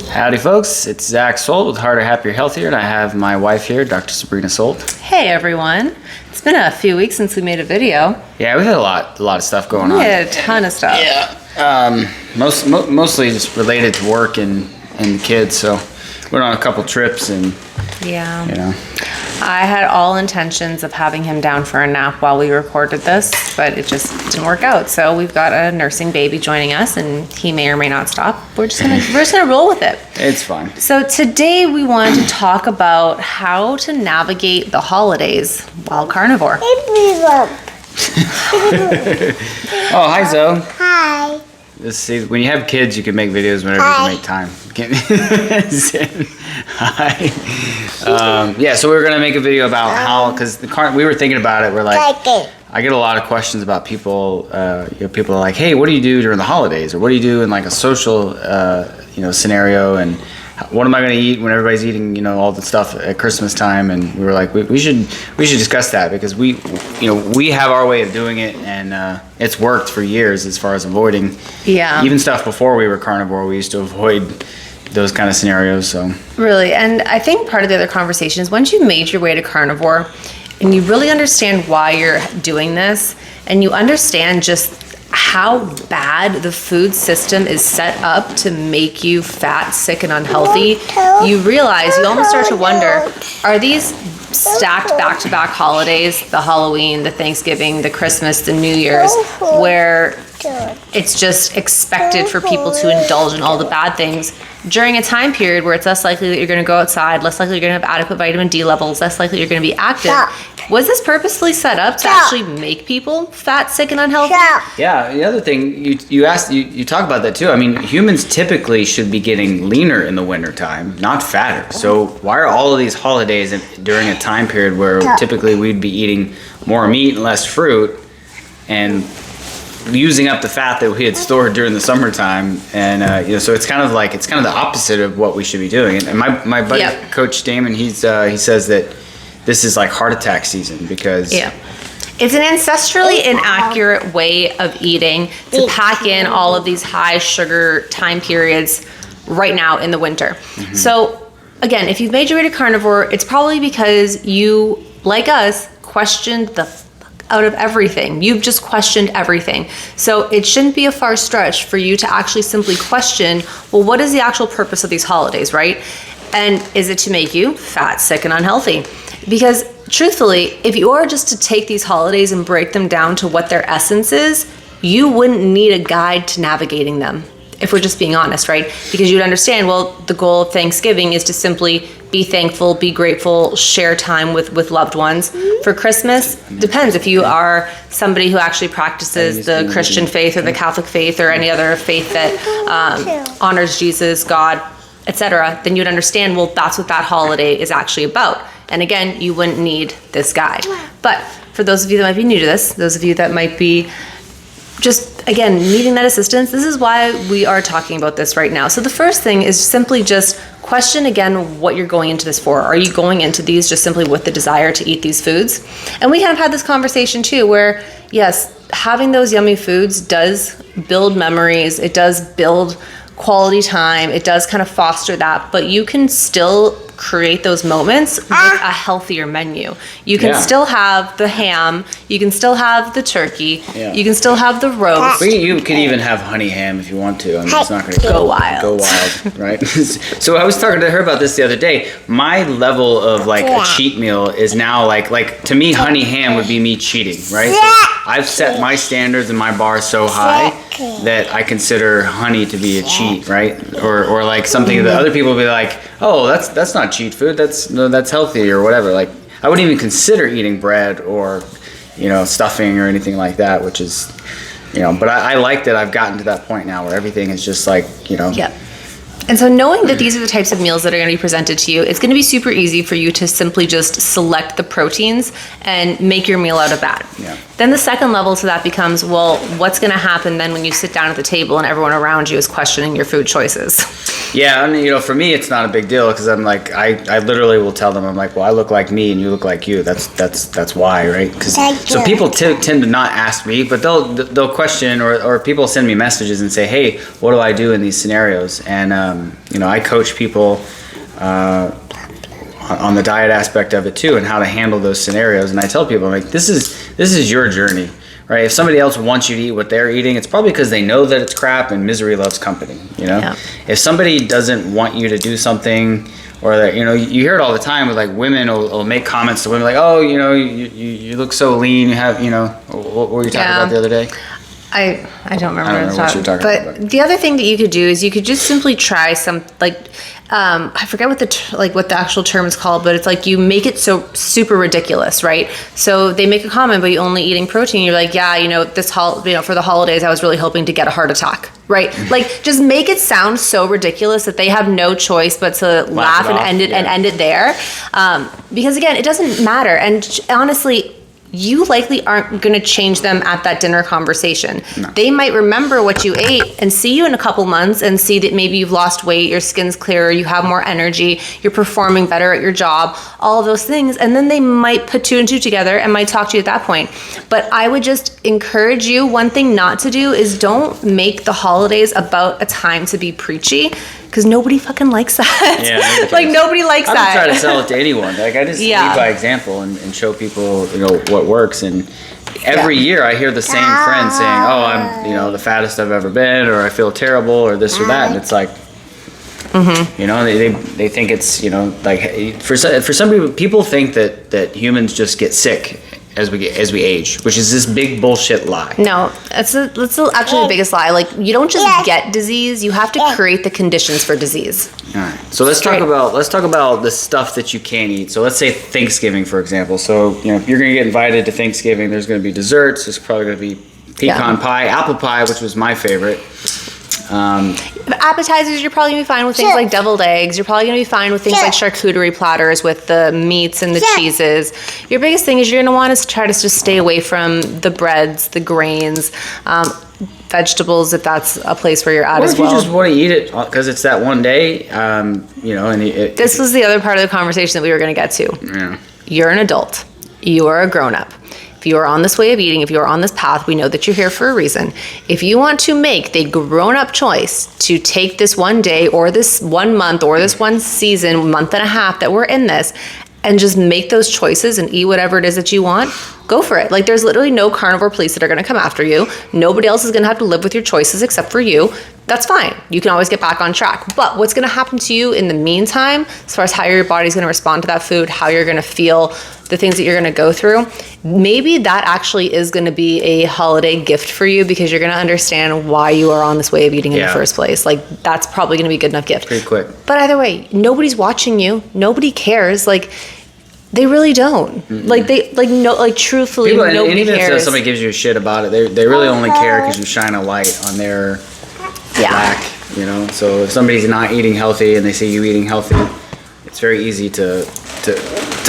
Howdy folks, it's Zach Sold with Harder, Happier, Healthier, and I have my wife here, Dr. Sabrina Sold. Hey everyone. It's been a few weeks since we made a video. Yeah, we've had a lot of stuff going on. We had a ton of stuff. Yeah, mostly just related to work and the kids, so went on a couple trips and, Yeah. you know. I had all intentions of having him down for a nap while we recorded this, but it just didn't work out. So we've got a nursing baby joining us, and he may or may not stop. We're just gonna roll with it. It's fine. So today we wanted to talk about how to navigate the holidays while carnivore. Oh, hi Zoe. Hi. See, when you have kids, you can make videos whenever you can make time. Hi. Yeah, so we were gonna make a video about how, because we were thinking about it. We're like, I get a lot of questions about people. People are like, "Hey, what do you do during the holidays, or what do you do in like a social, scenario, and what am I going to eat when everybody's eating, all the stuff at Christmas time?" And we were like, we should discuss that, because we have our way of doing it, and it's worked for years as far as avoiding. Yeah. Even stuff before we were carnivore, we used to avoid those kind of scenarios. So really, and I think part of the other conversation is once you made your way to carnivore, and you really understand why you're doing this, and you understand just how bad the food system is set up to make you fat, sick, and unhealthy, you realize, you almost start to wonder, are these stacked back-to-back holidays, the Halloween, the Thanksgiving, the Christmas, the New Year's, where it's just expected for people to indulge in all the bad things during a time period where it's less likely that you're going to go outside, less likely you're going to have adequate vitamin D levels, less likely you're going to be active. Was this purposefully set up to actually make people fat, sick, and unhealthy? yeah, the other thing you asked, you talk about that too. I mean, humans typically should be getting leaner in the wintertime, not fatter. So why are all of these holidays during a time period where typically we'd be eating more meat and less fruit, and using up the fat that we had stored during the summertime? And so it's kind of the opposite of what we should be doing. And my buddy, Coach Damon, he says that this is like heart attack season, because it's an ancestrally inaccurate way of eating to pack in all of these high sugar time periods right now in the winter. Mm-hmm. So again, if you've made your way to carnivore, it's probably because you, like us, questioned the out of everything. You've just questioned everything. So it shouldn't be a far stretch for you to actually simply question, well, what is the actual purpose of these holidays, right? And is it to make you fat, sick, and unhealthy? Because truthfully, if you are just to take these holidays and break them down to what their essence is, you wouldn't need a guide to navigating them, if we're just being honest, right? Because you'd understand, well, the goal of Thanksgiving is to simply be thankful, be grateful, share time with loved ones. For Christmas, depends if you are somebody who actually practices the Christian faith or the Catholic faith or any other faith that honors Jesus, God, etc., then you'd understand, well, that's what that holiday is actually about. And again, you wouldn't need this guide. But for those of you that might be new to this, those of you that might be just, again, needing that assistance, this is why we are talking about this right now. So the first thing is simply just question again what you're going into this for. Are you going into these just simply with the desire to eat these foods? And we have had this conversation too, where yes, having those yummy foods does build memories, it does build quality time, it does kind of foster that, but you can still create those moments with a healthier menu. You can still have the ham, you can still have the turkey, you can still have the roast. You could even have honey ham if you want to. I mean, it's not going to go wild. Go wild, right? So I was talking to her about this the other day. My level of like a cheat meal is now like to me, honey ham would be me cheating, right? So I've set my standards and my bar so high that I consider honey to be a cheat, right? Or like something that other people will be like, oh, that's not cheat food, that's healthy or whatever. Like I wouldn't even consider eating bread or stuffing or anything like that, which is but I like that I've gotten to that point now where everything is just like And so knowing that these are the types of meals that are going to be presented to you, it's going to be super easy for you to simply just select the proteins and make your meal out of that. Then the second level to that becomes, well, what's going to happen then when you sit down at the table and everyone around you is questioning your food choices? Yeah, and you know, for me, it's not a big deal because I'm like, I literally will tell them, I'm like, well, I look like me and you look like you. That's why, right? Because so people tend to not ask me, but they'll question or people send me messages and say, hey, what do I do in these scenarios? And you know, I coach people on the diet aspect of it too, and how to handle those scenarios. And I tell people, I'm like, this is your journey. Right? If somebody else wants you to eat what they're eating, it's probably because they know that it's crap and misery loves company, you know? Yeah. If somebody doesn't want you to do something, or that, you know, you hear it all the time with like women will make comments to women like, oh, you know, you look so lean, you have, you know, what were you talking about the other day? I don't remember, what you're talking about. But the other thing that you could do is you could just simply try some, like, I forget what the actual term is called, but it's like you make it so super ridiculous, right? So they make a comment, but you're only eating protein. You're like, yeah, you know, for the holidays, I was really hoping to get a heart attack, right? Like, just make it sound so ridiculous that they have no choice but to laugh and end it there, because again, it doesn't matter. And honestly, you likely aren't going to change them at that dinner conversation. No. They might remember what you ate and see you in a couple months and see that maybe you've lost weight, your skin's clearer, you have more energy, you're performing better at your job, all of those things. And then they might put two and two together and might talk to you at that point. But I would just encourage you, one thing not to do is don't make the holidays about a time to be preachy. Because nobody fucking likes that. Yeah, like nobody likes that. I don't try to sell it to anyone. Like I just lead by example and show people, you know, what works. And every year I hear the same friend saying, "Oh, I'm, you know, the fattest I've ever been," or "I feel terrible," or this or that. And it's like, you know, they think it's, you know, like for some people think that humans just get sick as we age, which is this big bullshit lie. No, that's actually the biggest lie. Like, you don't just get disease; you have to create the conditions for disease. All right. So let's talk about the stuff that you can eat. So let's say Thanksgiving, for example. So, you know, if you're going to get invited to Thanksgiving, there's going to be desserts. There's probably going to be pecan pie, apple pie, which was my favorite. Appetizers, you're probably going to be fine with things like deviled eggs. You're probably going to be fine with things like charcuterie platters with the meats and the cheeses. Your biggest thing is you're going to want to try to just stay away from the breads, the grains, vegetables, if that's a place where you're at as well. Or if you just want to eat it because it's that one day, you know. And this was the other part of the conversation that we were going to get to. Yeah. You're an adult. You are a grown-up. If you are on this way of eating, if you are on this path, we know that you're here for a reason. If you want to make the grown-up choice to take this one day or this 1 month or this one season, month and a half that we're in this, and just make those choices and eat whatever it is that you want, go for it. Like, there's literally no carnivore police that are going to come after you. Nobody else is going to have to live with your choices except for you. That's fine. You can always get back on track. But what's going to happen to you in the meantime, as far as how your body's going to respond to that food, how you're going to feel, the things that you're going to go through, maybe that actually is going to be a holiday gift for you, because you're going to understand why you are on this way of eating in the first place. Like, that's probably going to be a good enough gift. Pretty quick. But either way, nobody's watching you. Nobody cares. Like, they really don't. Mm-hmm. Like truthfully, people, nobody and even cares. if somebody gives you a shit about it, they really only care because you shine a light on their lack, you know. So if somebody's not eating healthy and they see you eating healthy, it's very easy to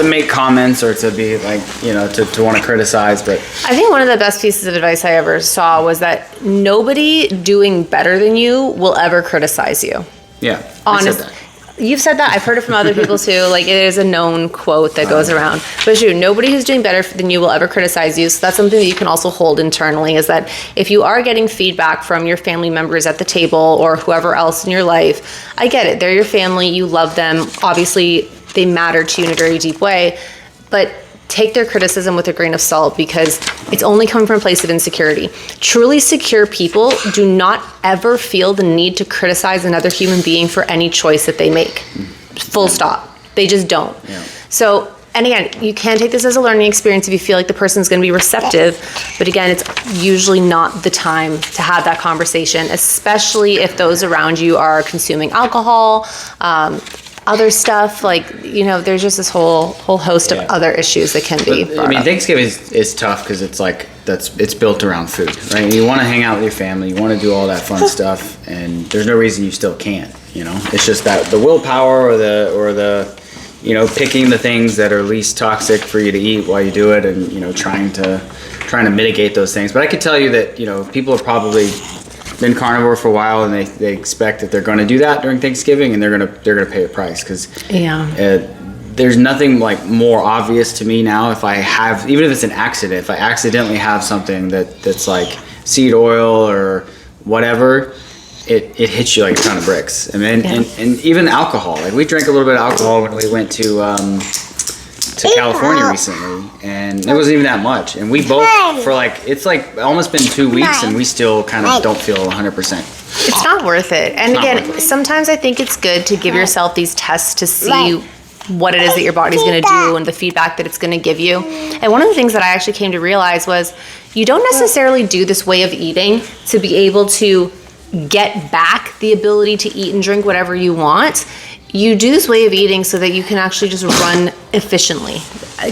make comments or to be like, you know, to want to criticize. But I think one of the best pieces of advice I ever saw was that nobody doing better than you will ever criticize you. Yeah, honestly. You've said that. I've heard it from other people too. Like, it is a known quote that goes around. But true, nobody who's doing better than you will ever criticize you. So that's something that you can also hold internally, is that if you are getting feedback from your family members at the table or whoever else in your life, I get it. They're your family. You love them. Obviously, they matter to you in a very deep way. But take their criticism with a grain of salt, because it's only coming from a place of insecurity. Truly secure people do not ever feel the need to criticize another human being for any choice that they make. Full stop. They just don't. Yeah. So, and again, you can take this as a learning experience if you feel like the person's going to be receptive, but again, it's usually not the time to have that conversation, especially if those around you are consuming alcohol, other stuff, like, you know, there's just this whole host of other issues that can be brought I mean, up. Thanksgiving is tough because it's like it's built around food, right? You want to hang out with your family, you want to do all that fun stuff, and there's no reason you still can't. You know, it's just that the willpower or the you know, picking the things that are least toxic for you to eat while you do it, and, you know, trying to mitigate those things. But I could tell you that, you know, people are probably been carnivore for a while and they expect that they're going to do that during Thanksgiving, and they're gonna pay a price because there's nothing like more obvious to me now. If I have, even if it's an accident, if I accidentally have something that's like seed oil or whatever, it hits you like a ton of bricks. And then and even alcohol. Like we drank a little bit of alcohol when we went to California recently, and it wasn't even that much. And we both, for like, it's like almost been 2 weeks, and we still kind of don't feel 100%. It's not worth it. And again, sometimes I think it's good to give yourself these tests to see what it is that your body's going to do and the feedback that it's going to give you. And one of the things that I actually came to realize was you don't necessarily do this way of eating to be able to get back the ability to eat and drink whatever you want. You do this way of eating so that you can actually just run efficiently,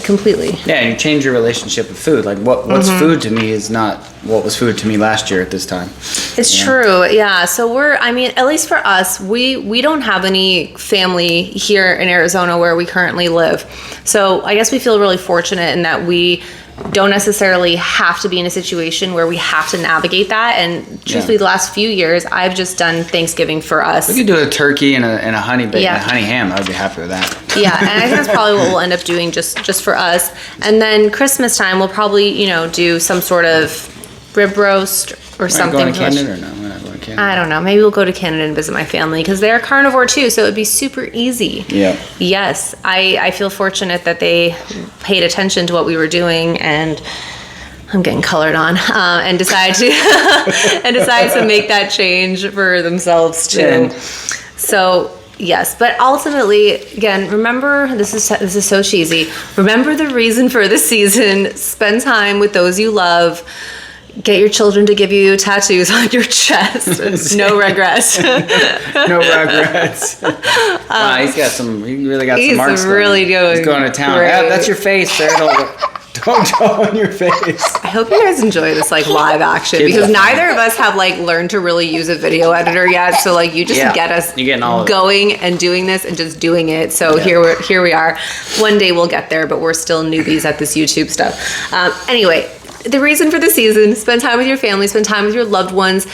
completely. Yeah, and you change your relationship with food. Like what's food to me is not what was food to me last year at this time. It's true, yeah. So at least for us, we don't have any family here in Arizona where we currently live. So I guess we feel really fortunate in that we don't necessarily have to be in a situation where we have to navigate that. And truthfully, the last few years, I've just done Thanksgiving for us. We could do a turkey and a honey bacon, a honey ham. I'd be happy with that. Yeah, and I think that's probably what we'll end up doing just for us. And then Christmas time, we'll probably, do some sort of rib roast or something. Going to Canada or no? We're not going to Canada. I don't know. Maybe we'll go to Canada and visit my family because they're carnivore too, so it'd be super easy. Yeah. Yes, I feel fortunate that they paid attention to what we were doing, and I'm getting colored on, and decided to make that change for themselves too. Yeah. So. Yes, but ultimately, again, remember, this is so cheesy. Remember the reason for the season. Spend time with those you love. Get your children to give you tattoos on your chest. No regrets. No regrets. Wow, he really got some marks. He's really doing. He's going to town. Great. Yeah, that's your face there. Don't draw on your face. I hope you guys enjoy this live action because neither of us have learned to really use a video editor yet. So you just get us going and doing this and just doing it. So here we are. One day we'll get there, but we're still newbies at this YouTube stuff. Anyway. The reason for the season, spend time with your family, spend time with your loved ones,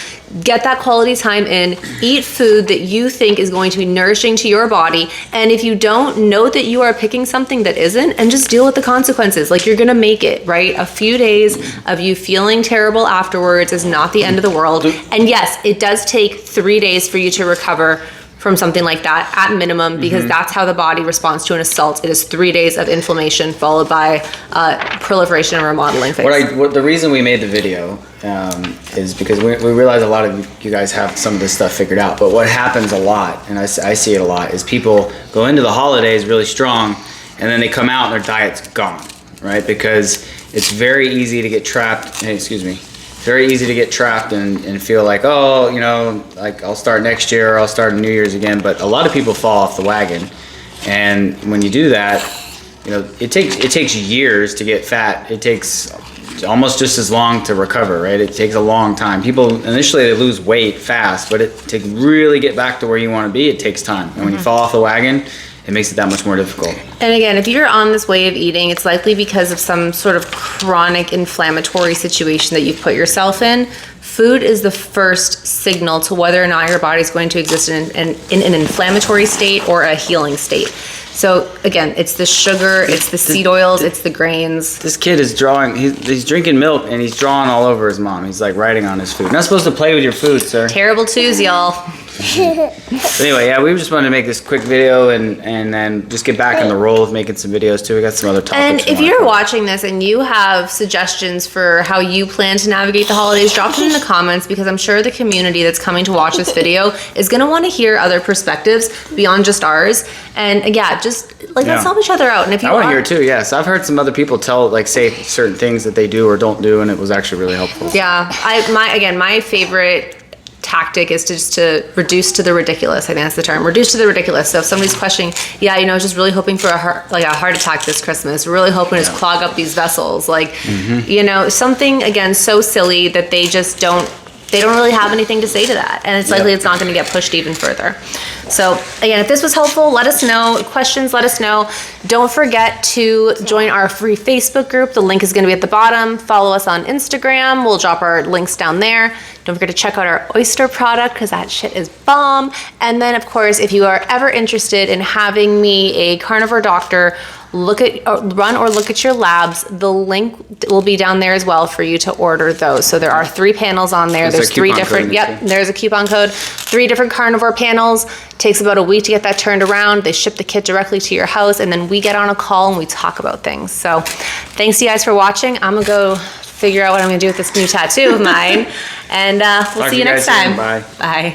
get that quality time in, eat food that you think is going to be nourishing to your body. And if you don't, know that you are picking something that isn't and just deal with the consequences. You're going to make it, right? A few days of you feeling terrible afterwards is not the end of the world. And yes, it does take 3 days for you to recover from something like that at minimum, because that's how the body responds to an assault. It is 3 days of inflammation followed by proliferation and remodeling phase. The reason we made the video is because we realize a lot of you guys have some of this stuff figured out. But what happens a lot, and I see it a lot, is people go into the holidays really strong, and then they come out and their diet's gone, right? Because it's very easy to get trapped. Hey, excuse me. Very easy to get trapped and feel like, I'll start next year or I'll start New Year's again. But a lot of people fall off the wagon. And when you do that, it takes years to get fat. It takes almost just as long to recover, right? It takes a long time. People, initially they lose weight fast, but to really get back to where you want to be, it takes time. And when you fall off the wagon, it makes it that much more difficult. And again, if you're on this way of eating, it's likely because of some sort of chronic inflammatory situation that you've put yourself in. Food is the first signal to whether or not your body's going to exist in an inflammatory state or a healing state. So again, it's the sugar, it's the seed oils, it's the grains. This kid is drawing, he's drinking milk and he's drawing all over his mom. He's writing on his food. You're not supposed to play with your food, sir. Terrible twos, y'all. But anyway, we just wanted to make this quick video and then just get back in the role of making some videos too. We got some other topics. And if you're watching this and you have suggestions for how you plan to navigate the holidays, drop them in the comments, because I'm sure the community that's coming to watch this video is going to want to hear other perspectives beyond just ours. And just let's help each other out. And if you want to hear it too, yes. I've heard some other people say certain things that they do or don't do, and it was actually really helpful. Yeah, my favorite tactic is to reduce to the ridiculous. I think that's the term. Reduce to the ridiculous. So if somebody's questioning, just really hoping for a heart attack this Christmas, really hoping to clog up these vessels, something again so silly that they just don't they don't really have anything to say to that. And it's likely it's not going to get pushed even further. So again, if this was helpful, let us know. Questions, let us know. Don't forget to join our free Facebook group. The link is going to be at the bottom. Follow us on Instagram. We'll drop our links down there. Don't forget to check out our oyster product because that shit is bomb. And then of course, if you are ever interested in having me, a carnivore doctor, run or look at your labs, the link will be down there as well for you to order those. So there are 3 panels on there. There's 3 different, there's a coupon code, 3 different carnivore panels. Takes about a week to get that turned around. They ship the kit directly to your house, and then we get on a call and we talk about things. So thanks you guys for watching. I'm gonna go figure out what I'm gonna do with this new tattoo of mine, and we'll see you next time. Bye. Bye.